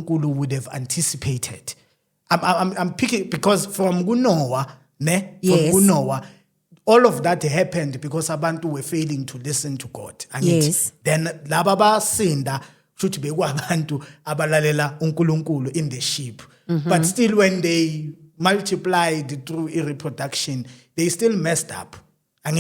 uNkulunkulu would have anticipated. I'm picking because from Noah, from Noah, all of that happened because abantu were failing to listen to God. And then laba basinda should be abantu abalalela uNkulunkulu in the sheep. But still when they multiplied through reproduction, they still messed up. And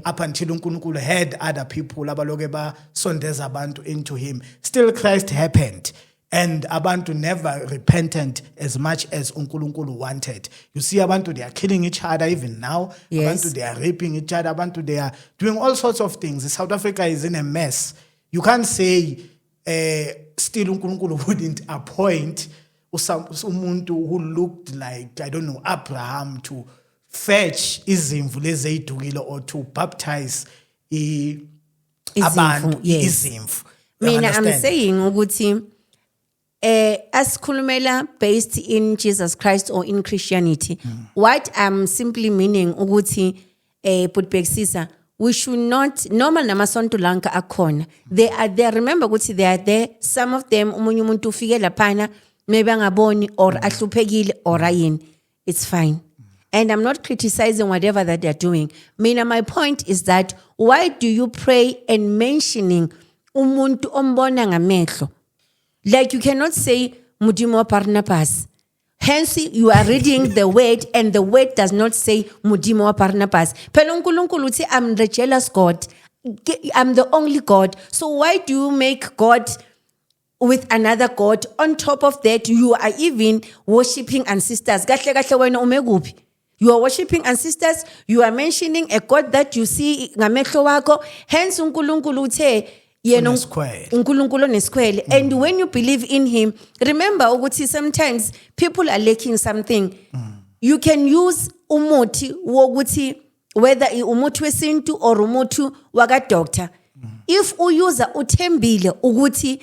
up until uNkulunkulu had other people abaloke ba sondeza abantu into him. Still Christ happened. And abantu never repentant as much as uNkulunkulu wanted. You see abantu, they are killing each other even now. Abantu, they are raping each other. Abantu, they are doing all sorts of things. South Africa is in a mess. You can't say still uNkulunkulu wouldn't appoint umuntu who looked like, I don't know, Abraham to fetch izimvu lezeyidukile or to baptize abantu izimvu. I'm saying ukuthi asikhulumela based in Jesus Christ or in Christianity. What I'm simply meaning ukuthi Putbexisa, we should not normal namasonto lanka akhona. They are there. Remember ukuthi they are there. Some of them umunye umuntu ufike laphana maybe angaboni or ahluphekile or ayini. It's fine. And I'm not criticizing whatever that they're doing. My point is that why do you pray and mentioning umuntu ombona ngamehlo? Like you cannot say Mudimo wa Barnabas. Hence you are reading the word and the word does not say Mudimo wa Barnabas. Phela uNkulunkulu uthi I'm the jealous God. I'm the only God. So why do you make God with another God? On top of that, you are even worshipping ancestors. Kahle kahle wena ume kuphi? You are worshipping ancestors. You are mentioning a God that you see ngamehlo wakho. Hence uNkulunkulu uthe uNkulunkulu neskwele. And when you believe in him, remember ukuthi sometimes people are lacking something. You can use umuthi wokuthi whether umuthi wesintu or umuthi waka doctor. If uyuza uthembile ukuthi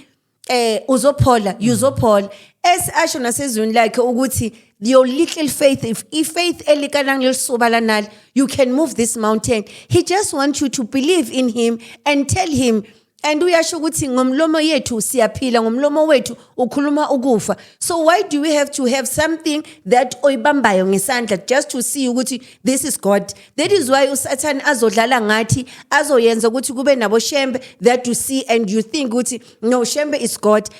uzophola, uzophola. As asho nasezweni lakhe ukuthi your little faith, if faith elikanang lisuba nal, you can move this mountain. He just wants you to believe in him and tell him. And uyasho ukuthi ngomlomo yethu siyaphila, ngomlomo wethu ukhuluma ukufa. So why do we have to have something that oyibambayo ngesandla just to see ukuthi this is God? That is why uSatan azodlala ngathi azoyenza ukuthi kube nabo shembe that you see and you think ukuthi no, shembe is God,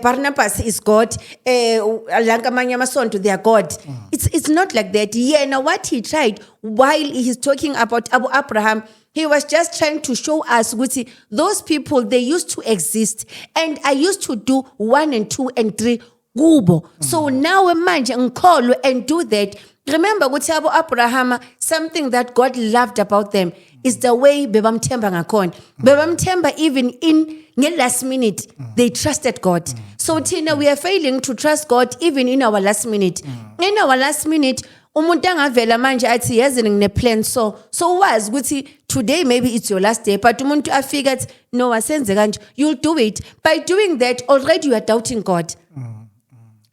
Barnabas is God, lanka amanye amasonto they are God. It's not like that. Yeah, now what he tried while he's talking about Abraham, he was just trying to show us ukuthi those people, they used to exist and I used to do 1 and 2 and 3 kubo. So now manje ngikholwe and do that. Remember ukuthi abo Abraham, something that God loved about them is the way bebamthemba ngakhona. Bebamthemba even in last minute, they trusted God. So Tina, we are failing to trust God even in our last minute. In our last minute, umuntu angavela manje athi yazi ngine plan so wazi ukuthi today maybe it's your last day, but umuntu afika athi no asenze kanje, you'll do it. By doing that already you are doubting God.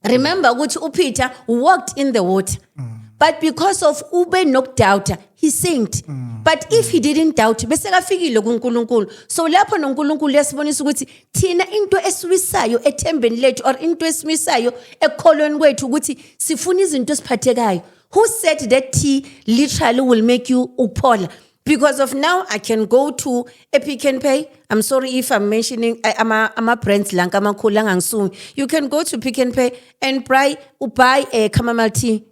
Remember ukuthi uPeter walked in the water, but because of ube nokudoubt he sank. But if he didn't doubt bese kafikile kuNkulunkulu. So lapho noNkulunkulu yasibonisa ukuthi thina into esiwisayo ethembeni lethu or into esimisayo ekholweni kwethu ukuthi sifuna izinto esiphathekayo. Who said that tea literally will make you upola? Because of now, I can go to a Pick n Pay. I'm sorry if I'm mentioning I'm a brands lang kulang soon. You can go to Pick n Pay and buy a chamomile tea.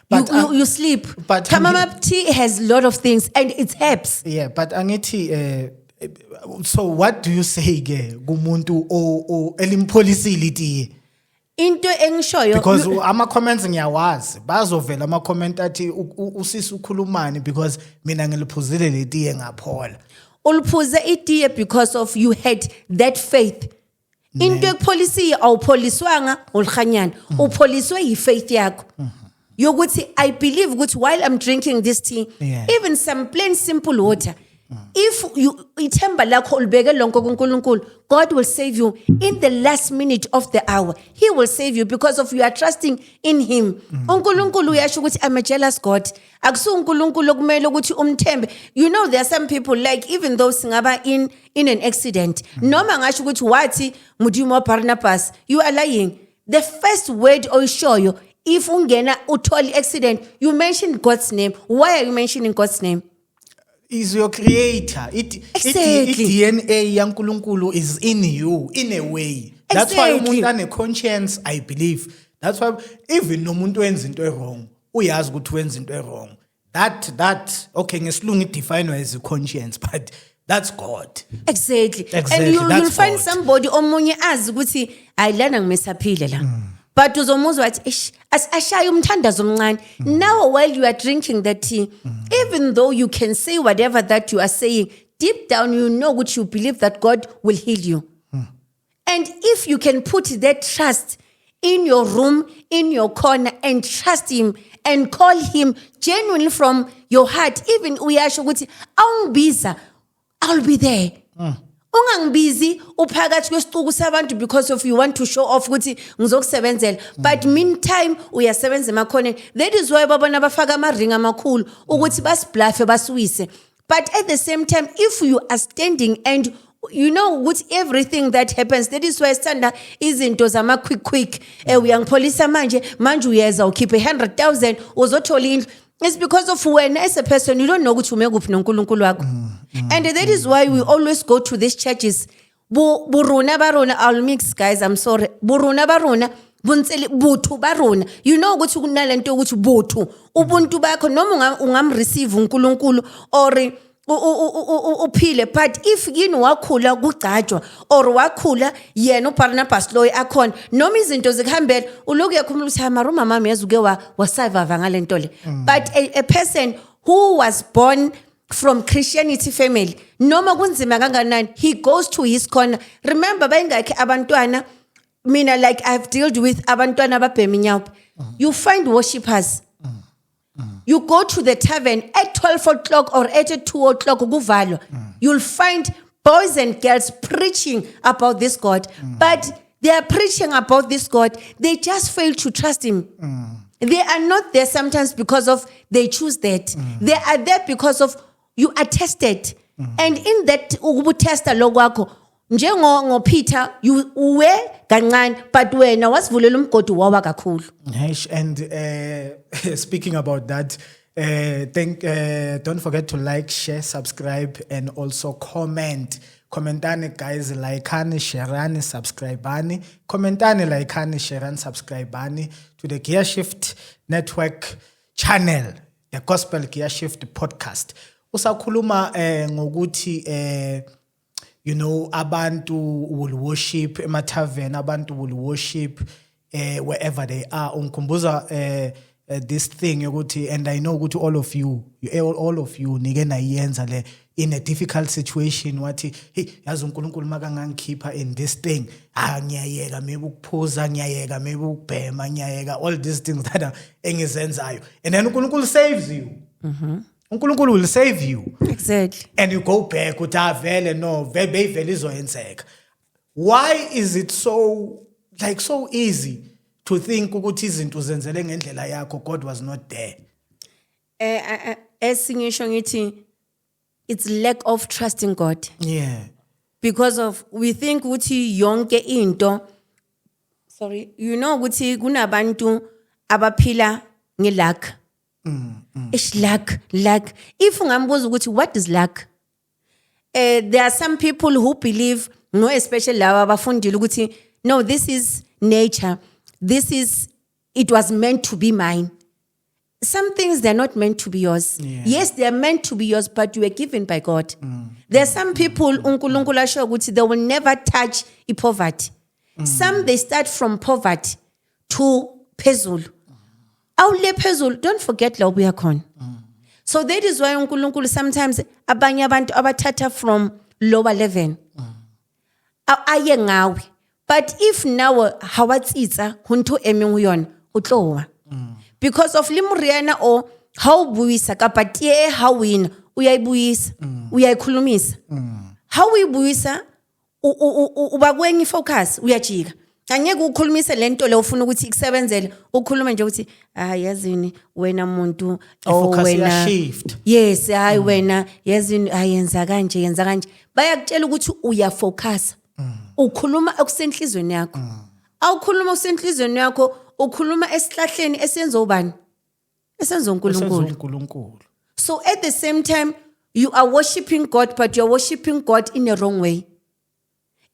But you sleep. But chamomile tea has a lot of things and it helps. Yeah, but angithi so what do you say ke kumuntu o elimpolisile tea? Into engishoyo because ama comments ngiyawazi bazovela ama comment athi usisi ukhulumani because mina ngiliphuzile letiye ngaphola. Uliphuze itiye because of you had that faith. Into epolicy awupholiswanga ulikhanyana, upholiswe yifaith yakho. Yokuthi I believe ukuthi while I'm drinking this tea, even some plain simple water, If you ithemba lakho ulibeke lonke kuNkulunkulu, God will save you in the last minute of the hour. He will save you because of you are trusting in him. uNkulunkulu uyasho ukuthi I'm a jealous God. Akusu uNkulunkulu okumele ukuthi umthembe. You know there are some people like even though singaba in an accident, noma ngasho ukuthi wathi Mudumo Barnabas, you are lying. The first word oyishoyo if ungena utholi accident, you mention God's name. Why are you mentioning God's name? Is your creator. Exactly. DNA yankulunkulu is in you in a way. That's why umuntu ane conscience, I believe. That's why even nomuntu wenza into wrong, uyazi ukuthi wenza into wrong. That okay ngesilungu define as a conscience, but that's God. Exactly. And you'll find somebody omunye azi ukuthi ayilana ngimesaphile la. But uzomuzwa wathi ashaya umthandazo omncane. Now while you are drinking the tea, even though you can say whatever that you are saying, deep down you know what you believe that God will heal you. And if you can put that trust in your room, in your corner, and trust him and call him genuinely from your heart, even uyasho ukuthi awungibiza, I'll be there. Ungangibizi uphakathi kwesicuku sabantu because of you want to show off ukuthi ngizokusebenzela, but meantime uyasebenza emakhoneni. That is why babona bafaka amaring amakhulu ukuthi basiblafe basiwise. But at the same time, if you are standing and you know with everything that happens, that is why sithanda izinto zama quick uyangipholisa manje uyeza ukhiphe 100,000 uzothola indlu. It's because of when as a person you don't know ukuthi ume kuphi noNkulunkulu wakho. And that is why we always go to these churches. Buruna baruna, I'll mix guys, I'm sorry. Buruna baruna, buntseli buthu baruna. You know ukuthi kunalento ukuthi buthu. Ubuntu bakho noma receive uNkulunkulu or uphile, but if yini wakhula kugcatshwa or wakhula yena uBarnabas loyi akhona noma izinto zikuhambela uloku yakhumula ukuthi mara umama yazuke wasurvive ngalento le. But a person who was born from Christianity family noma kunzima kanganani, he goes to his corner. Remember bayingakhe abantwana, mina like I've dealt with abantwana ababhema inyawupe. You find worshippers. You go to the tavern at 12 o'clock or at 2 o'clock, you'll find boys and girls preaching about this God. But they are preaching about this God. They just fail to trust him. They are not there sometimes because of they choose that. They are there because of you are tested. And in that test logwako, njengo Peter, you were kancane, but wena wasivulela umgodi wawa kakhulu. And speaking about that, don't forget to like, share, subscribe, and also comment. Commentani guys, likeani, shareani, subscribeani. Commentani, likeani, shareani, subscribeani to the Gear Shift Network channel, the Gospel Gear Shift podcast. Usakhuluma ngokuthi you know, abantu will worship ematavern, abantu will worship wherever they are. Unkumbuza this thing yokuthi, and I know ukuthi all of you nike nayenza le in a difficult situation wathi hey yazi uNkulunkulu makangangikhipha in this thing ngiyayeka maybe ukuphuza ngiyayeka maybe ukubhema ngiyayeka all these things that engizenzayo, and then uNkulunkulu saves you. uNkulunkulu will save you. Exactly. And you go back uthi vele no vele izoyenzeka. Why is it so easy to think ukuthi izinto zenzele ngendlela yakho, God was not there? Esingisho ngithi it's lack of trusting God. Yeah. Because of we think ukuthi yonke into, sorry, you know ukuthi kunabantu abaphila ngeluck. It's luck. If ungambuza ukuthi what is luck? There are some people who believe, no, especially laba abafundile ukuthi no, this is nature. It was meant to be mine. Some things they're not meant to be yours. Yeah. Yes, they're meant to be yours, but you were given by God. There are some people uNkulunkulu asho ukuthi they will never touch poverty. Some they start from poverty to phezulu. Awule phezulu, don't forget la ubuya khona. So that is why uNkulunkulu sometimes abanye abantu abathatha from lower level. Aye ngawe. But if now hawatsitsa hunto eme nguyona utlowa. Because of limuriana or how buisa kapa tie how win uyayibuyisa uyayikhulumisa how uyibuyisa uba kwenye focus uyajika angeke ukhulumise lento le ufuna ukuthi ikusebenzele ukhulume nje ukuthi yazini wena muntu wena shift yes wena yazini ayenza kanje bayakutshela ukuthi uyafocus ukhuluma okusenhlizweni yakho awukhuluma okusenhlizweni yakho ukhuluma esihlahleni esenza ubani esenza uNkulunkulu so at the same time you are worshiping God but you are worshiping God in a wrong way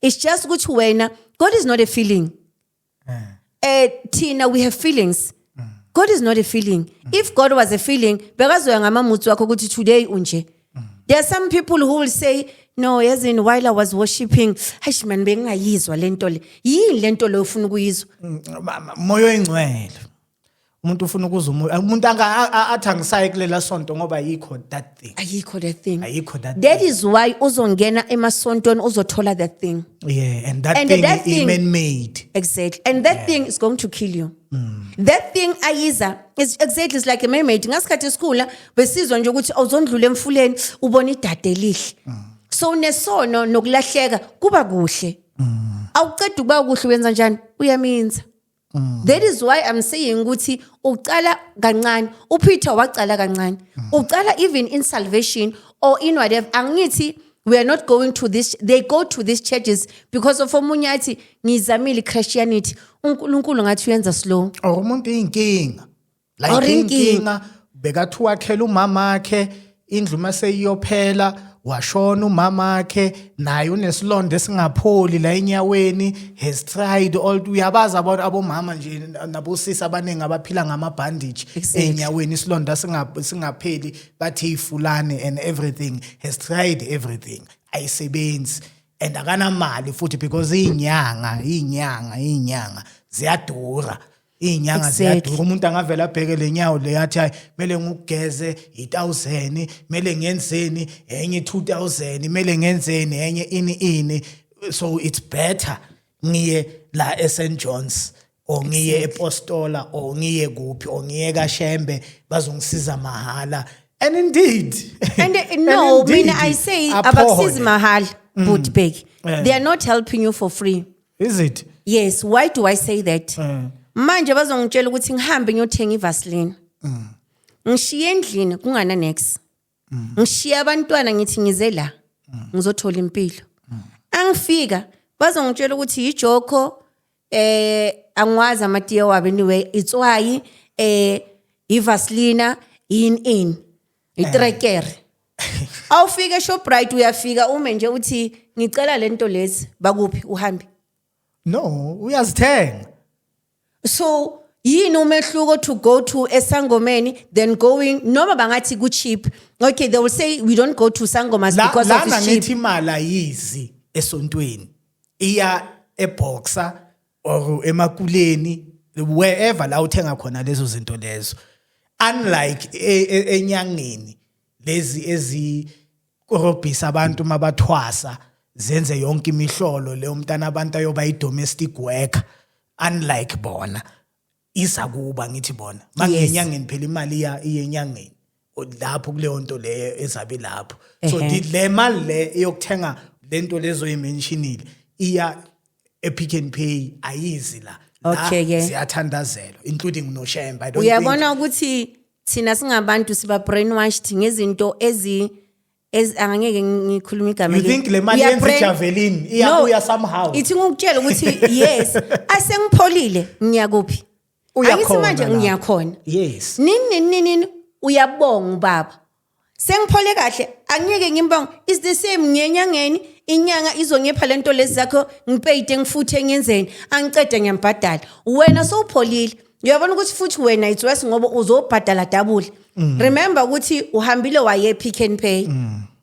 it's just ukuthi wena God is not a feeling Tina we have feelings God is not a feeling if God was a feeling bekazoya ngamamutsi wakho ukuthi today unje there are some people who will say no yazini while I was worshiping hayish man bengayizwa lento le yini lento le ufuna ukuyizwa moyo engcwele umuntu ufuna ukuza umuntu athangisaye kulela sonto ngoba ayikho that thing that is why uzongena emasontweni uzothola that thing and that thing is man made exactly and that thing is going to kill you that thing ayiza is exactly it's like a mermaid ngasikhathi esikhula besizwa nje ukuthi awuzondlula emfuleni ubona idade elihle so nesono nokulahleka kuba kuhle awuceda kuba kuhle wenza njani uyaminza that is why I'm saying ukuthi uqala kancane uPeter waqala kancane uqala even in salvation or in whatever angithi we are not going to this they go to these churches because of omunye athi ngizamile Christianity uNkulunkulu ngathi uyenza slow or umuntu inkinga like inkinga bekathi wakhela umama wakhe indlu mase iyophela washona umama wakhe naye unesilonda esingapholi la enyaweni has tried all uyabaza abomama nje nabosisi abaningi abaphila ngama-bandage enyaweni isilonda singapheli bathi ifulane and everything has tried everything ayisebenzi and akanamali futhi because inyanga ziyadura inyanga ziyadura umuntu angavela abheke lenyawo leyathi mele ngugeze 1000 mele ngenzeni enye 2000 mele ngenzeni enye ini so it's better ngiye la eSt John's or ngiye ePostola or ngiye kuphi or ngiye kaShembe bazongisiza mahala and indeed no mina I say abakusiza mahala but big they are not helping you for free is it yes why do I say that manje bazongitshela ukuthi ngihambe ngiyothenga iVaseline ngishiye endlini kungana next ngishiya abantwana ngithi ngize la ngizothola impilo angifika bazongitshela ukuthi ijoko angwazi amatiye wabo anyway it's why iVaseline in itrekker awufika eShoprite uyafika ume nje uthi ngicela lento lezi bakuphi uhambe no uyazithenga so yini umehluko to go to eSangomeni then going noma bangathi ku cheap okay they will say we don't go to Sangomas because of it's cheap ngithi imali ayizi esontweni iya eBoxer or emakuleni wherever la uthenga khona lezo zinto lezo unlike enyangeni lezi korobhisa abantu mabathwasa zenze yonke imihlolo le umntana abantu ayoba i-domestic worker unlike bona isa kuba ngithi bona mangenyangeni phela imali iya enyangeni lapho kuleyo nto leyo ezabe lapho so le mali le eyokuthenga lento lezo yimentionile iya ePick n Pay ayizi la siyathandazelwa including noShemba I don't uyabona ukuthi thina singabantu siba brainwashed ngezinto angeke ngikhuluma igama you think le mali yenza Javelin iyabuya somehow ithi ngikutshela ukuthi yes asengipholile ngiyakuphi angithi manje ngiyakhona yes nini uyabonga baba sengiphole kahle angeke ngimbonga is the same ngenyangeni inyanga izongipha lento lezi zakho ngipayide ngifuthe ngenzeni angicede ngiyambhadala wena sowupholile uyabona ukuthi futhi wena it's worse ngoba uzobhadala double remember ukuthi uhambile waye Pick n Pay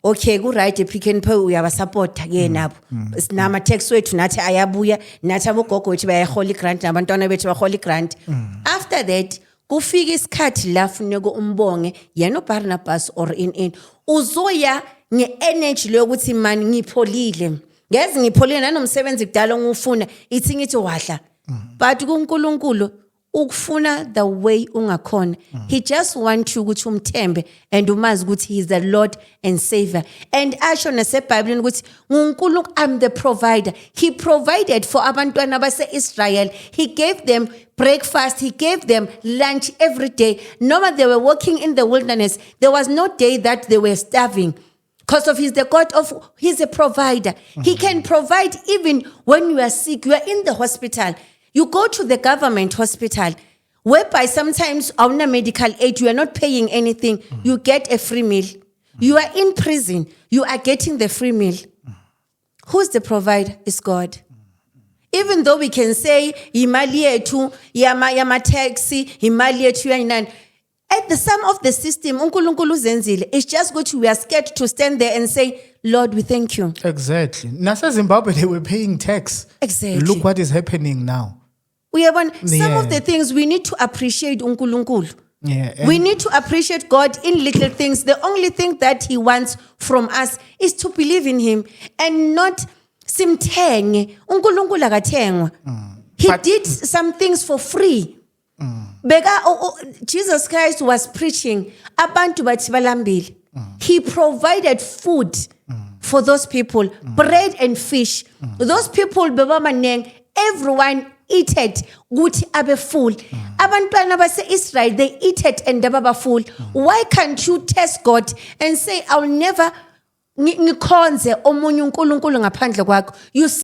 okay ku right Pick n Pay uyaba support ke nabo sinama tax wethu nathi ayabuya nathi abogogo wethu bayahola grant nabantwana bethu bahola grant after that kufika isikhathi la funeka umbonge yena Barnabas or in uzoya nge-energy lokuthi mani ngipholile ngeze ngipholile nanomsebenzi kudala ngufuna ithi ngithi wahla but kuNkulunkulu ukufuna the way ungakhona. He just wants you ukuthi umthembe and umazi ukuthi he is the Lord and Savior. And asho naseBhayibhelini ukuthi nguNkulunkulu, I'm the provider. He provided for abantwana base-Israel. He gave them breakfast, he gave them lunch every day. No matter they were walking in the wilderness, there was no day that they were starving. Because of he's the God of, he's a provider. He can provide even when you are sick, you are in the hospital. You go to the government hospital, whereby sometimes on a medical aid, you are not paying anything. You get a free meal. You are in prison. You are getting the free meal. Who's the provider? Is God. Even though we can say, imali yethu, yama taxi, imali yethu yayinan. At the sum of the system, uNkulunkulu uzenzile. It's just good we are scared to stand there and say, Lord, we thank you. Exactly. Nasa Zimbabwe, they were paying tax. Exactly. Look what is happening now. We have some of the things we need to appreciate uNkulunkulu. Yeah, we need to appreciate God in little things. The only thing that He wants from us is to believe in Him and not simthenge. uNkulunkulu akathengwa. He did some things for free. Jesus Christ was preaching. Abantu bathi balambile. He provided food for those people, bread and fish. Those people bebamaneng, everyone eated ukuthi abe full. Abantwana base-Israel, they eated and baba full. Why can't you test God and say, I'll never ngikhonze omunye uNkulunkulu ngaphandle kwakho? You